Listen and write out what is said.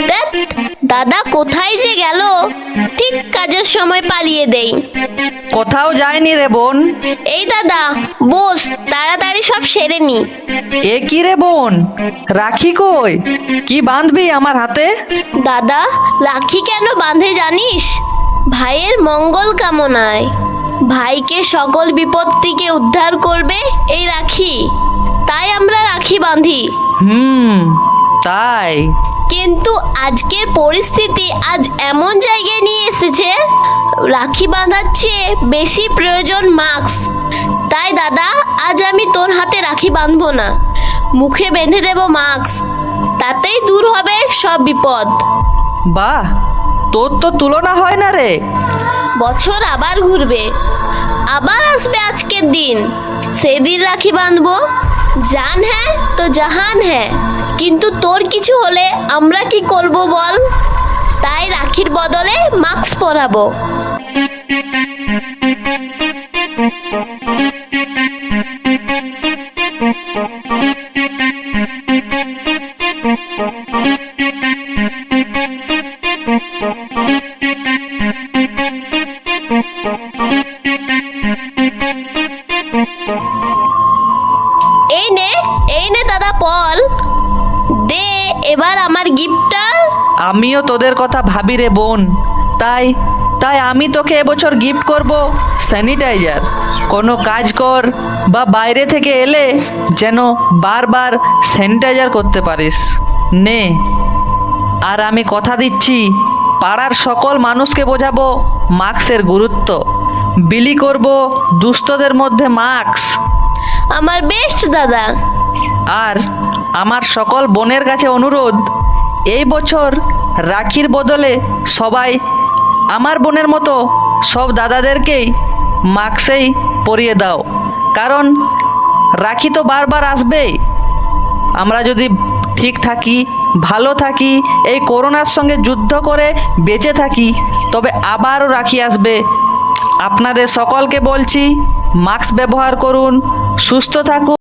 ধ্যাৎ, দাদা কোথায় যে গেল, ঠিক কাজের সময় পালিয়ে দেই। কোথাও যায়নি রে বোন। এই দাদা বস, তাড়াতাড়ি সব সেরে নি। এ কি রে বোন, রাখি কই? কি বাঁধবি আমার হাতে? দাদা, রাখি কেন বাঁধে জানিস? ভাইয়ের মঙ্গল কামনায়, ভাইকে সকল বিপদ থেকে উদ্ধার করবে এই রাখি, তাই আমরা রাখি বাঁধি। তাই? কিন্তু আজকের পরিস্থিতি আজ এমন জায়গায় নিয়ে এসেছে, রাখি বাঁধার চেয়ে বেশি প্রয়োজন মাস্ক। তাই দাদা, আজ আমি তোর হাতে রাখি বাঁধবো না, মুখে বেঁধে দেব মাস্ক, তাতেই দূর হবে সব বিপদ। বাহ, তোর তো তুলনা হয় না রে। বছর আবার ঘুরবে, আবার আসবে আজকের দিন, সেদিন রাখি বাঁধবো। জান হ্যাঁ তো জাহান হ্যাঁ, কিন্তু তোর কিছু হলে আমরা কি করব বল? তাই রাখির বদলে মাস্ক পরাবো। এই নে দাদা, পল দে এবার আমার গিফটটা। আমিও তোদের কথা ভাবি রে বোন, তাই তাই আমি তোকে এবছর গিফট করব স্যানিটাইজার। কোনো কাজ কর বা বাইরে থেকে এলে যেন বারবার স্যানিটাইজার করতে পারিস। নে, আর আমি কথা দিচ্ছি, পাড়ার সকল মানুষকে বোঝাবো মাস্কের গুরুত্ব, বিলি করব দুস্থদের মধ্যে মাস্ক। আমার বেস্ট দাদা। আর আমার সকল বোনের কাছে অনুরোধ, এই বছর রাখির বদলে সবাই আমার বোনের মতো সব দাদাদেরকেই মাস্কই পরিয়ে দাও, কারণ রাখি তো বারবার আসবেই। আমরা যদি ঠিক থাকি, ভালো থাকি, এই করোনার সঙ্গে যুদ্ধ করে বেঁচে থাকি, তবে আবারও রাখি আসবে। আপনাদের সকলকে বলছি, মাস্ক ব্যবহার করুন, সুস্থ থাকুন।